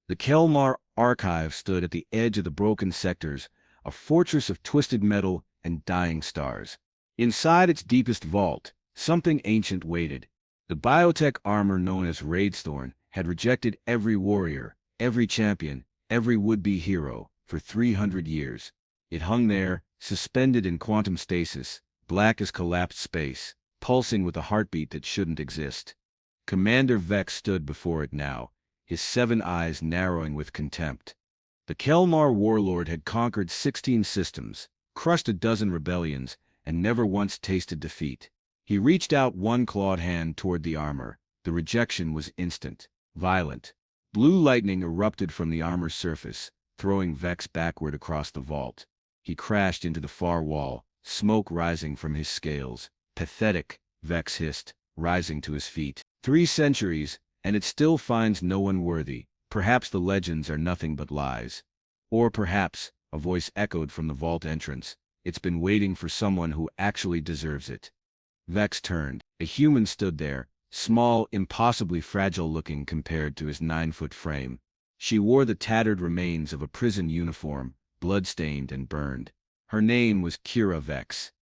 The Kelmar archive stood at the edge of the broken sectors, a fortress of twisted metal and dying stars. Inside its deepest vault, something ancient waited. The biotech armor known as Ragethorne had rejected every warrior, every champion, every would-be hero, for 300 years. It hung there, suspended in quantum stasis, black as collapsed space, pulsing with a heartbeat that shouldn't exist. Commander Vex stood before it now, his 7 eyes narrowing with contempt. The Kelmar warlord had conquered 16 systems, crushed a dozen rebellions, and never once tasted defeat. He reached out one clawed hand toward the armor. The rejection was instant, violent. Blue lightning erupted from the armor's surface, throwing Vex backward across the vault. He crashed into the far wall, smoke rising from his scales. Pathetic, Vex hissed, rising to his feet. 3 centuries, and it still finds no one worthy. Perhaps the legends are nothing but lies. Or perhaps, a voice echoed from the vault entrance, it's been waiting for someone who actually deserves it. Vex turned. A human stood there, small, impossibly fragile-looking compared to his 9-foot frame. She wore the tattered remains of a prison uniform, blood-stained and burned. Her name was Kira Vex.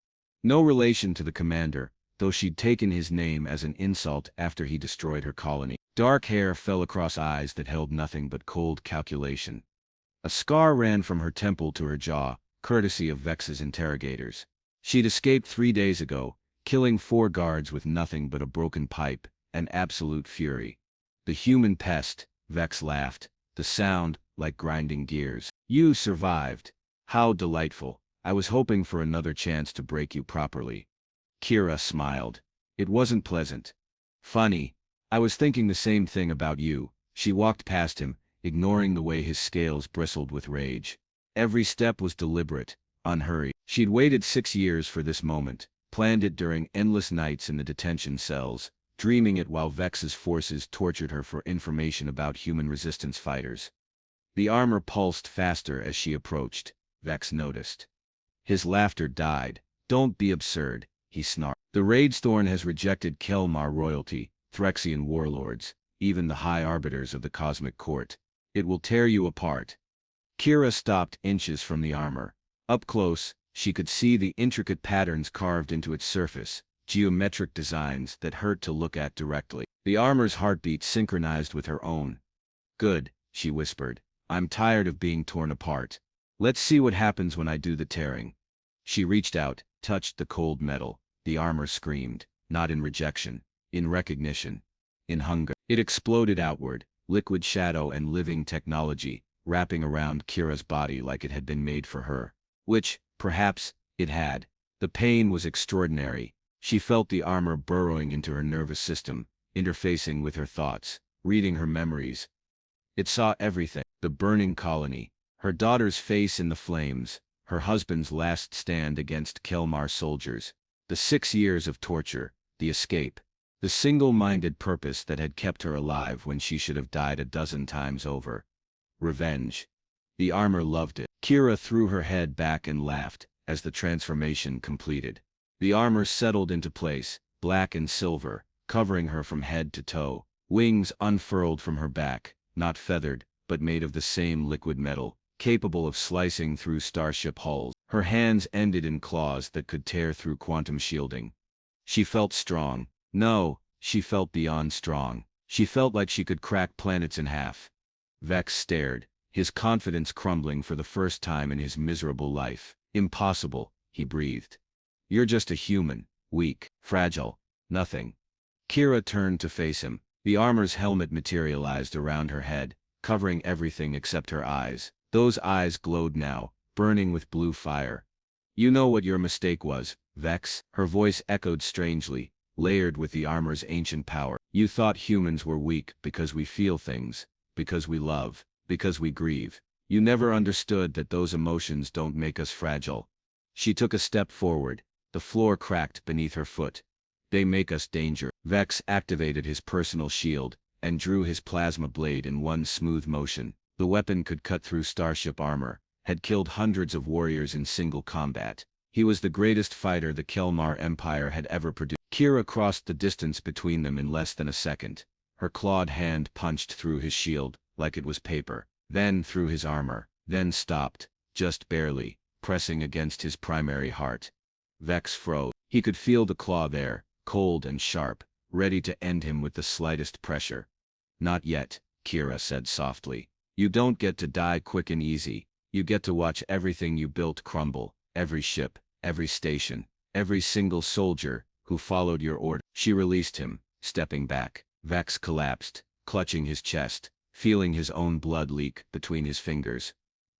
No relation to the commander, though she'd taken his name as an insult after he destroyed her colony. Dark hair fell across eyes that held nothing but cold calculation. A scar ran from her temple to her jaw, courtesy of Vex's interrogators. She'd escaped 3 days ago, killing 4 guards with nothing but a broken pipe, and absolute fury. The human pest, Vex laughed, the sound like grinding gears. You survived. How delightful. I was hoping for another chance to break you properly. Kira smiled. It wasn't pleasant. Funny. I was thinking the same thing about you. She walked past him, ignoring the way his scales bristled with rage. Every step was deliberate, unhurried. She'd waited 6 years for this moment, planned it during endless nights in the detention cells, dreaming it while Vex's forces tortured her for information about human resistance fighters. The armor pulsed faster as she approached, Vex noticed. His laughter died. Don't be absurd, he snarled. The Ragethorne has rejected Kelmar royalty, Phyrexian warlords, even the high arbiters of the cosmic court. It will tear you apart. Kira stopped inches from the armor. Up close, she could see the intricate patterns carved into its surface, geometric designs that hurt to look at directly. The armor's heartbeat synchronized with her own. Good, she whispered. I'm tired of being torn apart. Let's see what happens when I do the tearing. She reached out, touched the cold metal. The armor screamed, not in rejection, in recognition, in hunger. It exploded outward, liquid shadow and living technology, wrapping around Kira's body like it had been made for her. Which, perhaps, it had. The pain was extraordinary. She felt the armor burrowing into her nervous system, interfacing with her thoughts, reading her memories. It saw everything. The burning colony, her daughter's face in the flames, her husband's last stand against Kelmar soldiers, the 6 years of torture, the escape, the single-minded purpose that had kept her alive when she should have died a dozen times over. Revenge. The armor loved it. Kira threw her head back and laughed, as the transformation completed. The armor settled into place, black and silver, covering her from head to toe. Wings unfurled from her back, not feathered, but made of the same liquid metal, capable of slicing through starship hulls. Her hands ended in claws that could tear through quantum shielding. She felt strong. No, she felt beyond strong. She felt like she could crack planets in half. Vex stared, his confidence crumbling for the first time in his miserable life. Impossible, he breathed. You're just a human, weak, fragile, nothing. Kira turned to face him. The armor's helmet materialized around her head, covering everything except her eyes. Those eyes glowed now, burning with blue fire. You know what your mistake was, Vex? Her voice echoed strangely, layered with the armor's ancient power. You thought humans were weak because we feel things, because we love, because we grieve. You never understood that those emotions don't make us fragile. She took a step forward. The floor cracked beneath her foot. They make us danger. Vex activated his personal shield, and drew his plasma blade in one smooth motion. The weapon could cut through starship armor, had killed hundreds of warriors in single combat. He was the greatest fighter the Kelmar Empire had ever produced. Kira crossed the distance between them in less than a second. Her clawed hand punched through his shield, like it was paper, then through his armor, then stopped, just barely, pressing against his primary heart. Vex froze. He could feel the claw there, cold and sharp, ready to end him with the slightest pressure. Not yet, Kira said softly. You don't get to die quick and easy. You get to watch everything you built crumble, every ship, every station, every single soldier who followed your order. She released him, stepping back. Vex collapsed, clutching his chest, feeling his own blood leak between his fingers.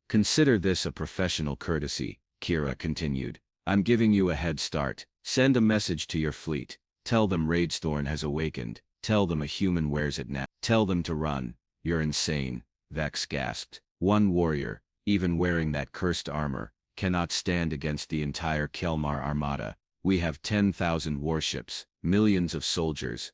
Consider this a professional courtesy, Kira continued. I'm giving you a head start. Send a message to your fleet. Tell them Ragethorne has awakened. Tell them a human wears it now. Tell them to run. You're insane, Vex gasped. One warrior, even wearing that cursed armor, cannot stand against the entire Kelmar armada. We have 10,000 warships, millions of soldiers.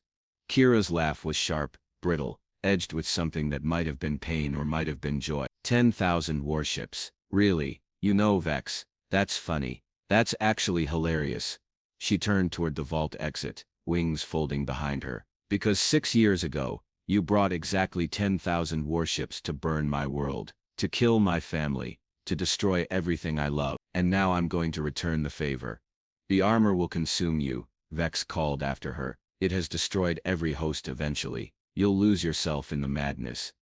Kira's laugh was sharp, brittle, edged with something that might have been pain or might have been joy. 10,000 warships. Really, you know, Vex, that's funny. That's actually hilarious. She turned toward the vault exit, wings folding behind her. Because 6 years ago, you brought exactly 10,000 warships to burn my world, to kill my family, to destroy everything I love, and now I'm going to return the favor. The armor will consume you, Vex called after her. It has destroyed every host eventually. You'll lose yourself in the madness.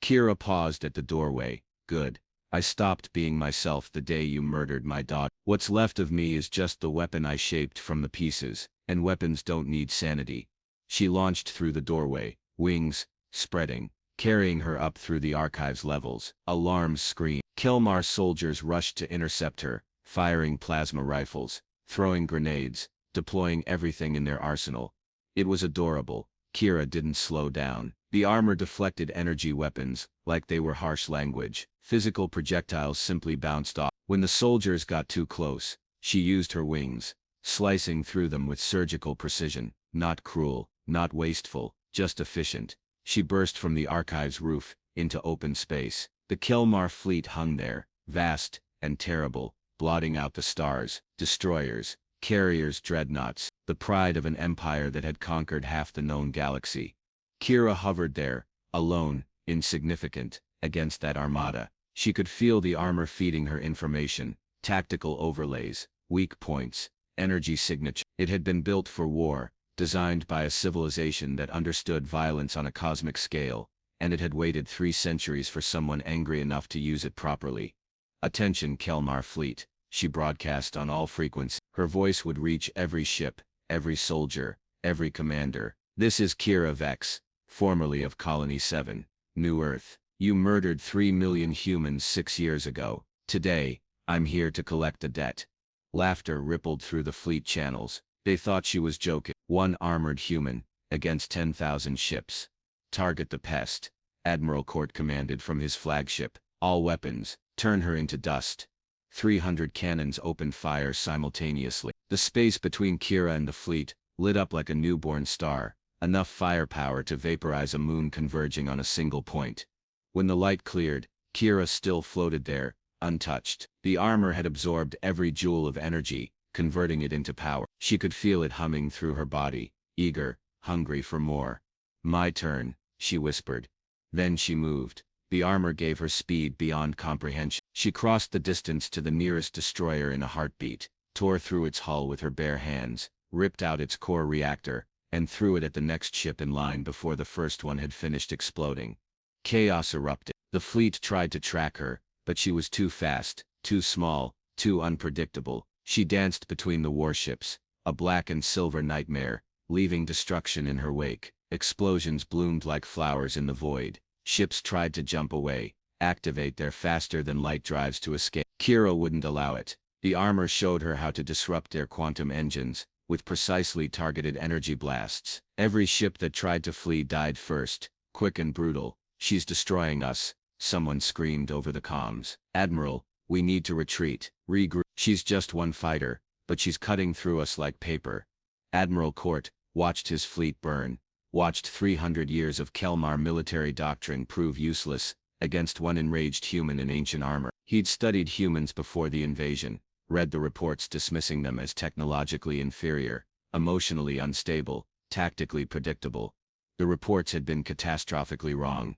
Kira paused at the doorway. Good. I stopped being myself the day you murdered my daughter. What's left of me is just the weapon I shaped from the pieces, and weapons don't need sanity. She launched through the doorway, wings spreading, carrying her up through the archives levels. Alarms screamed. Kelmar soldiers rushed to intercept her, firing plasma rifles, throwing grenades, deploying everything in their arsenal. It was adorable. Kira didn't slow down. The armor deflected energy weapons, like they were harsh language. Physical projectiles simply bounced off. When the soldiers got too close, she used her wings, slicing through them with surgical precision. Not cruel, not wasteful, just efficient. She burst from the archive's roof, into open space. The Kelmar fleet hung there, vast and terrible, blotting out the stars, destroyers, carriers, dreadnoughts, the pride of an empire that had conquered half the known galaxy. Kira hovered there, alone, insignificant, against that armada. She could feel the armor feeding her information, tactical overlays, weak points, energy signature. It had been built for war, designed by a civilization that understood violence on a cosmic scale, and it had waited 3 centuries for someone angry enough to use it properly. Attention, Kelmar fleet, she broadcast on all frequencies. Her voice would reach every ship, every soldier, every commander. This is Kira Vex, formerly of Colony 7, New Earth. You murdered 3 million humans 6 years ago. Today, I'm here to collect the debt. Laughter rippled through the fleet channels. They thought she was joking. One armored human, against 10,000 ships. Target the pest, Admiral Court commanded from his flagship. All weapons, turn her into dust. 300 cannons opened fire simultaneously. The space between Kira and the fleet lit up like a newborn star, enough firepower to vaporize a moon converging on a single point. When the light cleared, Kira still floated there, untouched. The armor had absorbed every joule of energy, converting it into power. She could feel it humming through her body, eager, hungry for more. My turn, she whispered. Then she moved. The armor gave her speed beyond comprehension. She crossed the distance to the nearest destroyer in a heartbeat, tore through its hull with her bare hands, ripped out its core reactor, and threw it at the next ship in line before the first one had finished exploding. Chaos erupted. The fleet tried to track her, but she was too fast, too small, too unpredictable. She danced between the warships, a black and silver nightmare, leaving destruction in her wake. Explosions bloomed like flowers in the void. Ships tried to jump away, activate their faster-than-light drives to escape. Kira wouldn't allow it. The armor showed her how to disrupt their quantum engines, with precisely targeted energy blasts. Every ship that tried to flee died first, quick and brutal. She's destroying us, someone screamed over the comms. Admiral, we need to retreat, regroup. She's just one fighter, but she's cutting through us like paper. Admiral Court watched his fleet burn, watched 300 years of Kelmar military doctrine prove useless against one enraged human in ancient armor. He'd studied humans before the invasion, read the reports dismissing them as technologically inferior, emotionally unstable, tactically predictable. The reports had been catastrophically wrong.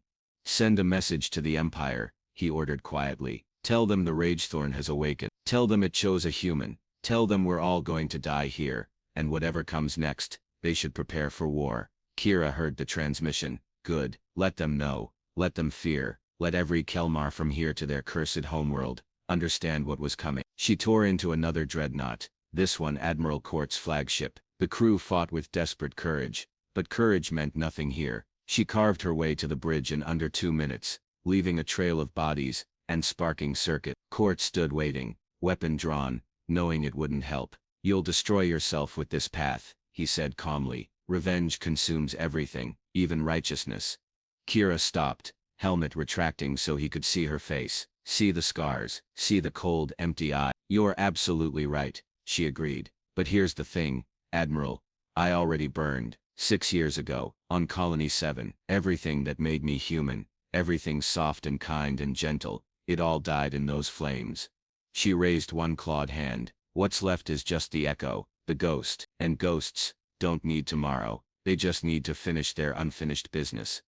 Send a message to the Empire, he ordered quietly. Tell them the Ragethorne has awakened. Tell them it chose a human. Tell them we're all going to die here, and whatever comes next, they should prepare for war. Kira heard the transmission. Good. Let them know. Let them fear. Let every Kelmar from here to their cursed homeworld understand what was coming. She tore into another dreadnought, this one Admiral Court's flagship. The crew fought with desperate courage, but courage meant nothing here. She carved her way to the bridge in under 2 minutes, leaving a trail of bodies and sparking circuit. Court stood waiting, weapon drawn, knowing it wouldn't help. You'll destroy yourself with this path, he said calmly. Revenge consumes everything, even righteousness. Kira stopped, helmet retracting so he could see her face. See the scars, see the cold, empty eye. You're absolutely right, she agreed. But here's the thing, Admiral. I already burned, 6 years ago, on Colony 7. Everything that made me human, everything soft and kind and gentle, it all died in those flames. She raised one clawed hand. What's left is just the echo, the ghost. And ghosts don't need tomorrow, they just need to finish their unfinished business.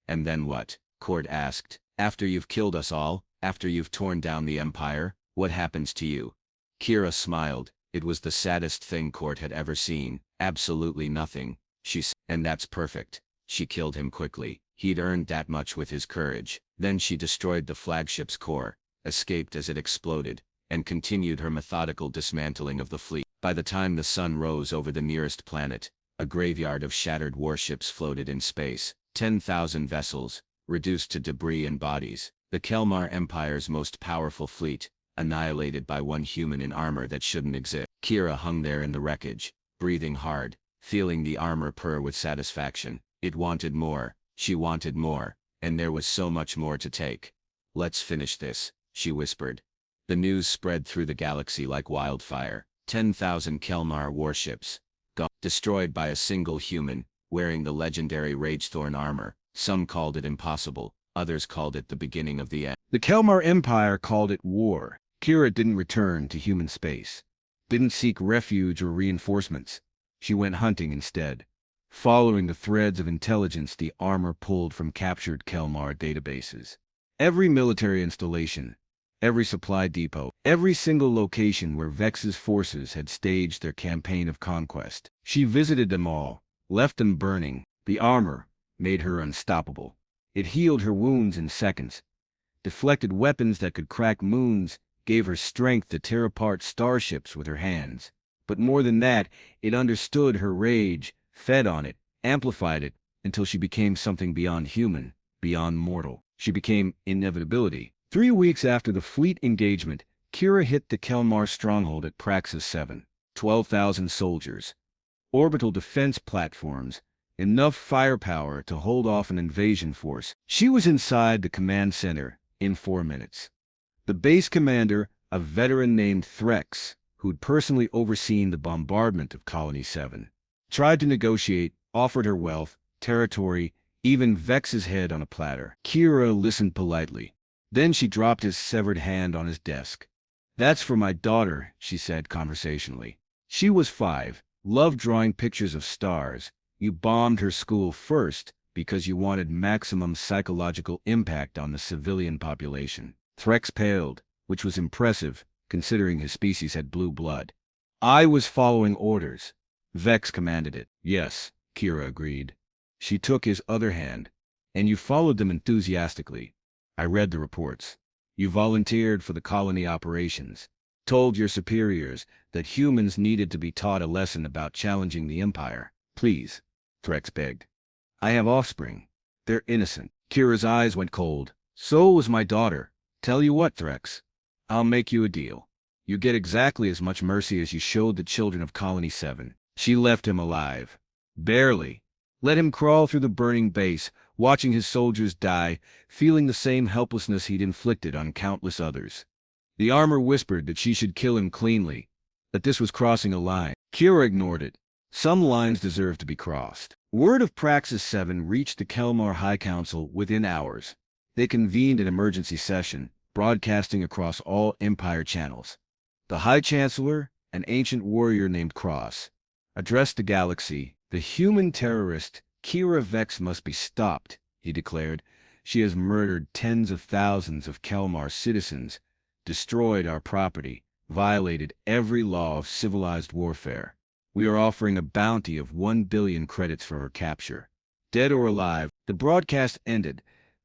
And then what? Court asked. After you've killed us all, after you've torn down the Empire, what happens to you? Kira smiled. It was the saddest thing Court had ever seen. Absolutely nothing, she said. And that's perfect. She killed him quickly. He'd earned that much with his courage. Then she destroyed the flagship's core, escaped as it exploded, and continued her methodical dismantling of the fleet. By the time the sun rose over the nearest planet, a graveyard of shattered warships floated in space. 10,000 vessels, reduced to debris and bodies. The Kelmar Empire's most powerful fleet, annihilated by one human in armor that shouldn't exist. Kira hung there in the wreckage, breathing hard, feeling the armor purr with satisfaction. It wanted more, she wanted more, and there was so much more to take. Let's finish this, she whispered. The news spread through the galaxy like wildfire. 10,000 Kelmar warships, gone, destroyed by a single human, wearing the legendary Ragethorne armor. Some called it impossible, others called it the beginning of the end. The Kelmar Empire called it war. Kira didn't return to human space, didn't seek refuge or reinforcements. She went hunting instead, following the threads of intelligence the armor pulled from captured Kelmar databases. Every military installation, every supply depot, every single location where Vex's forces had staged their campaign of conquest. She visited them all, left them burning. The armor made her unstoppable. It healed her wounds in seconds, deflected weapons that could crack moons, gave her strength to tear apart starships with her hands. But more than that, it understood her rage, fed on it, amplified it, until she became something beyond human, beyond mortal. She became inevitability. 3 weeks after the fleet engagement, Kira hit the Kelmar stronghold at Praxis 7. 12,000 soldiers, orbital defense platforms, enough firepower to hold off an invasion force. She was inside the command center in 4 minutes. The base commander, a veteran named Vex, who'd personally overseen the bombardment of Colony 7, tried to negotiate, offered her wealth, territory, even Vex's head on a platter. Kira listened politely. Then she dropped his severed hand on his desk. "That's for my daughter," she said conversationally. "She was 5, loved drawing pictures of stars. You bombed her school first because you wanted maximum psychological impact on the civilian population." Vex paled, which was impressive, considering his species had blue blood. "I was following orders." Vex commanded it. "Yes," Kira agreed. She took his other hand. "And you followed them enthusiastically. I read the reports. You volunteered for the colony operations, told your superiors that humans needed to be taught a lesson about challenging the Empire. Please," Vex begged. "I have offspring. They're innocent." Kira's eyes went cold. "So was my daughter. Tell you what, Vex. I'll make you a deal. You get exactly as much mercy as you showed the children of Colony 7. She left him alive. Barely. Let him crawl through the burning base, watching his soldiers die, feeling the same helplessness he'd inflicted on countless others. The armor whispered that she should kill him cleanly, that this was crossing a line. Kira ignored it. Some lines deserve to be crossed. Word of Praxis 7 reached the Kelmar High Council within hours. They convened an emergency session, broadcasting across all Empire channels. The High Chancellor, an ancient warrior named Cross, addressed the galaxy. "The human terrorist, Kira Vex, must be stopped," he declared. She has murdered tens of thousands of Kelmar citizens, destroyed our property, violated every law of civilized warfare. We are offering a bounty of 1 billion credits for her capture. Dead or alive, the broadcast ended.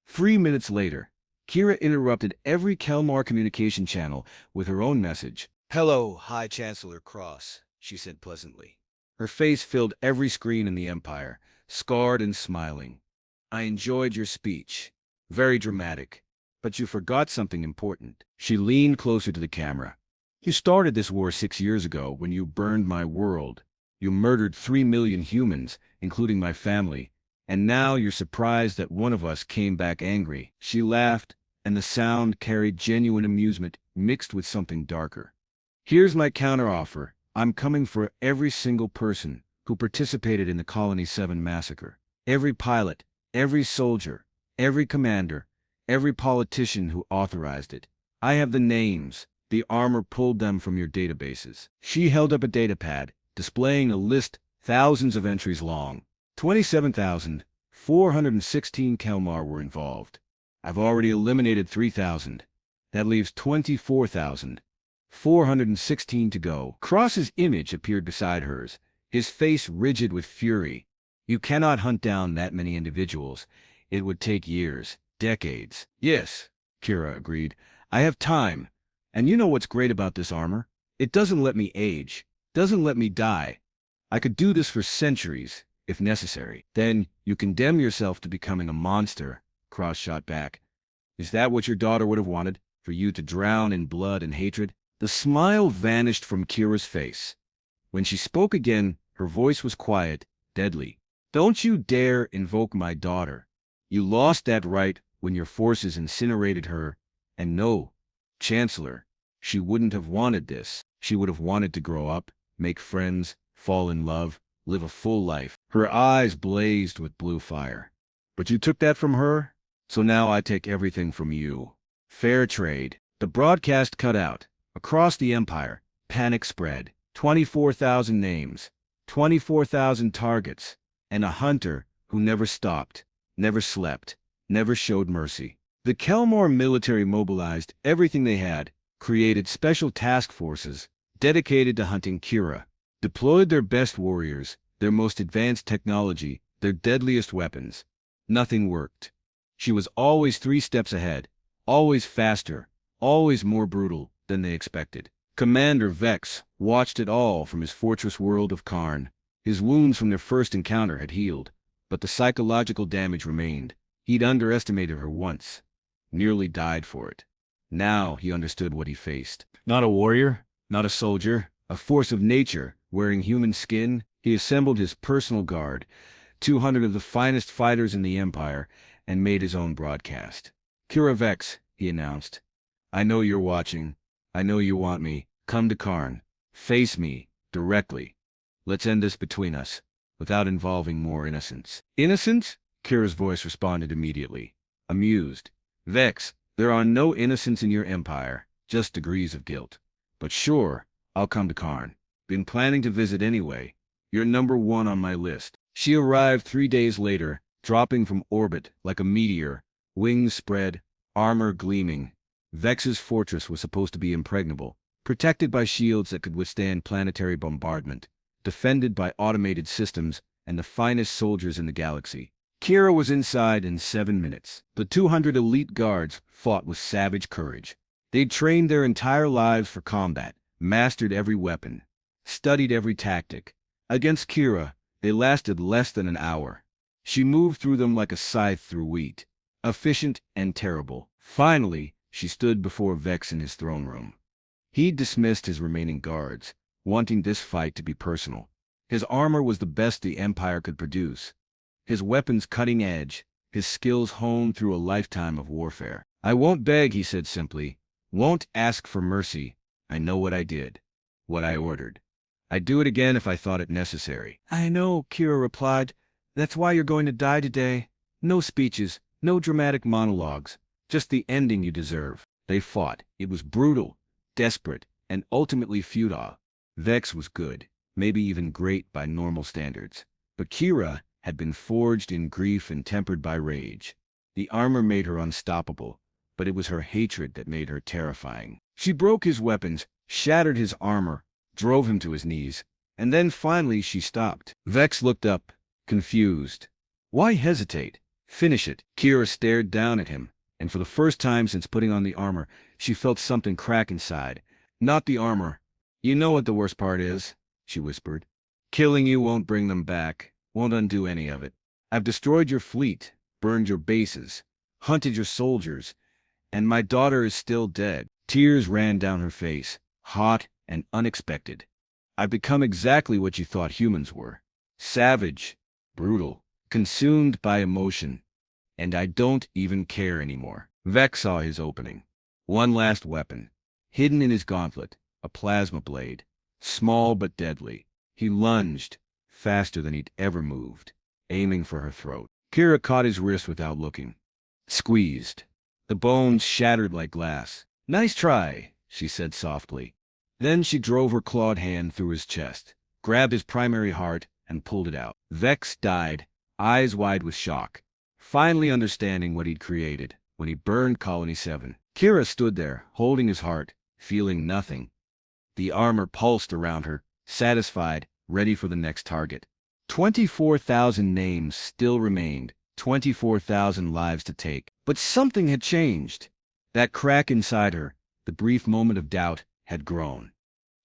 3 minutes later, Kira interrupted every Kelmar communication channel with her own message. "Hello, High Chancellor Cross," she said pleasantly. Her face filled every screen in the Empire, scarred and smiling. "I enjoyed your speech. Very dramatic. But you forgot something important." She leaned closer to the camera. "You started this war 6 years ago when you burned my world. You murdered 3 million humans, including my family. And now you're surprised that one of us came back angry." She laughed, and the sound carried genuine amusement mixed with something darker. "Here's my counteroffer. I'm coming for every single person who participated in the Colony 7 massacre. Every pilot, every soldier, every commander, every politician who authorized it. I have the names. The armor pulled them from your databases." She held up a datapad, displaying a list thousands of entries long. 27,416 Kelmar were involved. I've already eliminated 3,000. That leaves 24,416 to go. Cross's image appeared beside hers, his face rigid with fury. "You cannot hunt down that many individuals. It would take years, decades." "Yes," Kira agreed. "I have time. And you know what's great about this armor? It doesn't let me age, doesn't let me die. I could do this for centuries, if necessary." "Then you condemn yourself to becoming a monster," Cross shot back. "Is that what your daughter would have wanted? For you to drown in blood and hatred?" The smile vanished from Kira's face. When she spoke again, her voice was quiet, deadly. "Don't you dare invoke my daughter. You lost that right when your forces incinerated her. And no, Chancellor, she wouldn't have wanted this. She would have wanted to grow up, make friends, fall in love, live a full life." Her eyes blazed with blue fire. "But you took that from her, so now I take everything from you. Fair trade." The broadcast cut out. Across the Empire, panic spread. 24,000 names, 24,000 targets, and a hunter who never stopped, never slept, never showed mercy. The Kelmar military mobilized everything they had, created special task forces dedicated to hunting Kira, deployed their best warriors, their most advanced technology, their deadliest weapons. Nothing worked. She was always 3 steps ahead, always faster, always more brutal than they expected. Commander Vex watched it all from his fortress world of Karn. His wounds from their first encounter had healed, but the psychological damage remained. He'd underestimated her once, nearly died for it. Now he understood what he faced. Not a warrior, not a soldier, a force of nature wearing human skin. He assembled his personal guard, 200 of the finest fighters in the Empire, and made his own broadcast. "Kira Vex," he announced. "I know you're watching. I know you want me. Come to Karn. Face me, directly. Let's end this between us, without involving more innocents." "Innocents?" Kira's voice responded immediately, amused. "Vex, there are no innocents in your empire, just degrees of guilt. But sure, I'll come to Karn. Been planning to visit anyway. You're #1 on my list." She arrived 3 days later, dropping from orbit like a meteor, wings spread, armor gleaming. Vex's fortress was supposed to be impregnable, protected by shields that could withstand planetary bombardment, defended by automated systems and the finest soldiers in the galaxy. Kira was inside in 7 minutes. The 200 elite guards fought with savage courage. They'd trained their entire lives for combat, mastered every weapon, studied every tactic. Against Kira, they lasted less than an hour. She moved through them like a scythe through wheat, efficient and terrible. Finally, she stood before Vex in his throne room. He dismissed his remaining guards, wanting this fight to be personal. His armor was the best the Empire could produce, his weapons cutting edge, his skills honed through a lifetime of warfare. "I won't beg," he said simply. "Won't ask for mercy. I know what I did, what I ordered. I'd do it again if I thought it necessary." "I know," Kira replied. "That's why you're going to die today. No speeches, no dramatic monologues, just the ending you deserve." They fought. It was brutal, desperate, and ultimately futile. Vex was good, maybe even great by normal standards. But Kira had been forged in grief and tempered by rage. The armor made her unstoppable, but it was her hatred that made her terrifying. She broke his weapons, shattered his armor, drove him to his knees, and then finally she stopped. Vex looked up, confused. Why hesitate? Finish it. Kira stared down at him, and for the first time since putting on the armor, she felt something crack inside. Not the armor. You know what the worst part is, she whispered. Killing you won't bring them back, won't undo any of it. I've destroyed your fleet, burned your bases, hunted your soldiers, and my daughter is still dead. Tears ran down her face, hot and unexpected. I've become exactly what you thought humans were. Savage, brutal, consumed by emotion, and I don't even care anymore. Vex saw his opening. One last weapon, hidden in his gauntlet, a plasma blade, small but deadly. He lunged, faster than he'd ever moved, aiming for her throat. Kira caught his wrist without looking. Squeezed. The bones shattered like glass. Nice try, she said softly. Then she drove her clawed hand through his chest, grabbed his primary heart, and pulled it out. Vex died, eyes wide with shock, finally understanding what he'd created when he burned Colony 7. Kira stood there, holding his heart, feeling nothing. The armor pulsed around her, satisfied, ready for the next target. 24,000 names still remained, 24,000 lives to take. But something had changed. That crack inside her, the brief moment of doubt, had grown.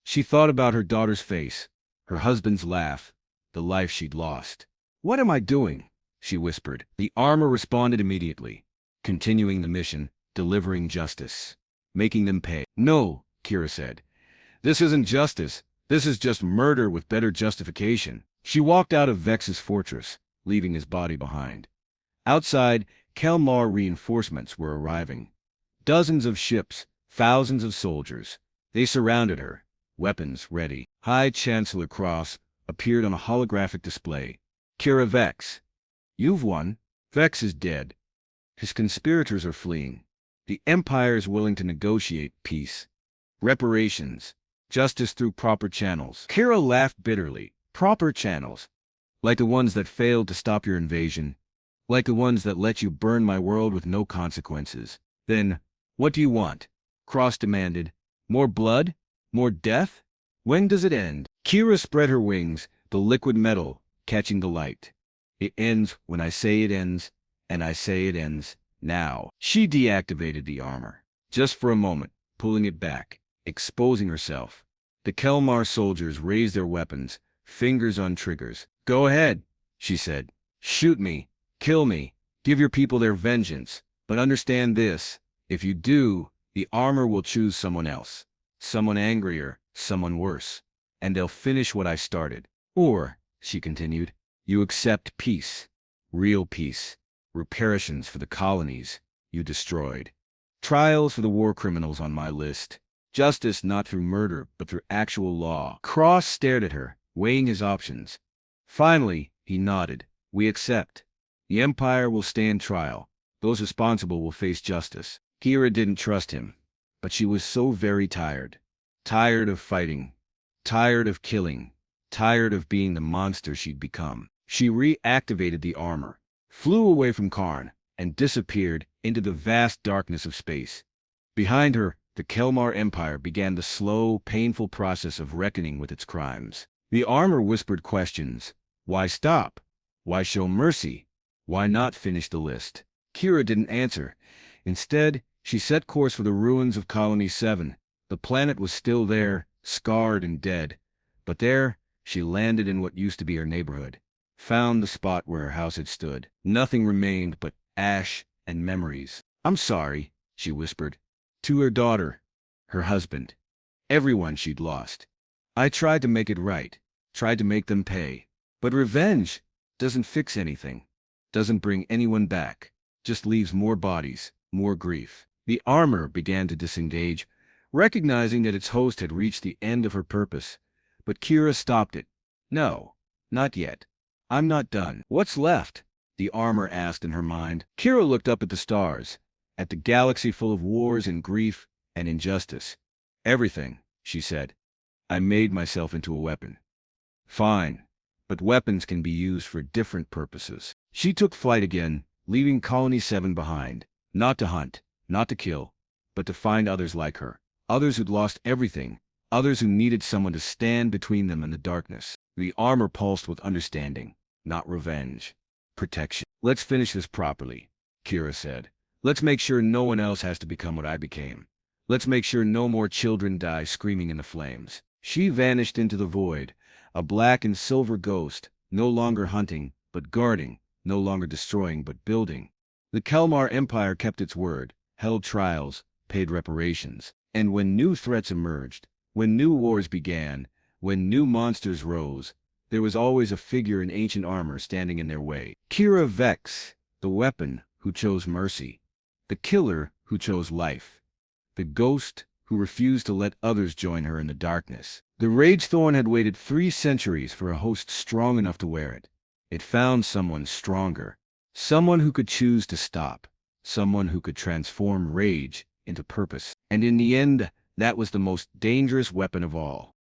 She thought about her daughter's face, her husband's laugh, the life she'd lost. What am I doing? She whispered. The armor responded immediately, continuing the mission, delivering justice, making them pay. No, Kira said. This isn't justice. This is just murder with better justification. She walked out of Vex's fortress, leaving his body behind. Outside, Kelmar reinforcements were arriving. Dozens of ships, thousands of soldiers. They surrounded her, weapons ready. High Chancellor Cross appeared on a holographic display. Kira Vex. You've won. Vex is dead. His conspirators are fleeing. The Empire is willing to negotiate peace. Reparations. Justice through proper channels. Kira laughed bitterly. Proper channels. Like the ones that failed to stop your invasion. Like the ones that let you burn my world with no consequences. Then, what do you want? Cross demanded. More blood? More death? When does it end? Kira spread her wings, the liquid metal, catching the light. It ends when I say it ends, and I say it ends now. She deactivated the armor. Just for a moment, pulling it back, exposing herself. The Kelmar soldiers raised their weapons, fingers on triggers. Go ahead, she said. Shoot me. Kill me. Give your people their vengeance. But understand this. If you do, the armor will choose someone else. Someone angrier, someone worse. And they'll finish what I started. Or, she continued, you accept peace. Real peace. Reparations for the colonies you destroyed. Trials for the war criminals on my list. Justice not through murder, but through actual law. Cross stared at her, weighing his options. Finally, he nodded. We accept. The Empire will stand trial. Those responsible will face justice. Kira didn't trust him, but she was so very tired. Tired of fighting. Tired of killing. Tired of being the monster she'd become. She reactivated the armor, flew away from Karn, and disappeared into the vast darkness of space. Behind her, the Kelmar Empire began the slow, painful process of reckoning with its crimes. The armor whispered questions. Why stop? Why show mercy? Why not finish the list? Kira didn't answer. Instead, she set course for the ruins of Colony 7. The planet was still there, scarred and dead. But there, she landed in what used to be her neighborhood. Found the spot where her house had stood. Nothing remained but ash and memories. I'm sorry, she whispered. To her daughter, her husband, everyone she'd lost. I tried to make it right, tried to make them pay. But revenge doesn't fix anything, doesn't bring anyone back, just leaves more bodies, more grief. The armor began to disengage, recognizing that its host had reached the end of her purpose. But Kira stopped it. No, not yet. I'm not done. What's left? The armor asked in her mind. Kira looked up at the stars, at the galaxy full of wars and grief and injustice. Everything, she said. I made myself into a weapon. Fine, but weapons can be used for different purposes. She took flight again, leaving Colony 7 behind. Not to hunt, not to kill, but to find others like her. Others who'd lost everything. Others who needed someone to stand between them and the darkness. The armor pulsed with understanding, not revenge. Protection. Let's finish this properly, Kira said. Let's make sure no one else has to become what I became. Let's make sure no more children die screaming in the flames. She vanished into the void, a black and silver ghost, no longer hunting, but guarding, no longer destroying, but building. The Kelmar Empire kept its word, held trials, paid reparations. And when new threats emerged, when new wars began, when new monsters rose, there was always a figure in ancient armor standing in their way. Commander Vex, the weapon who chose mercy, the killer who chose life, the ghost who refused to let others join her in the darkness. The Ragethorne had waited 3 centuries for a host strong enough to wear it. It found someone stronger, someone who could choose to stop, someone who could transform rage into purpose. And in the end, that was the most dangerous weapon of all.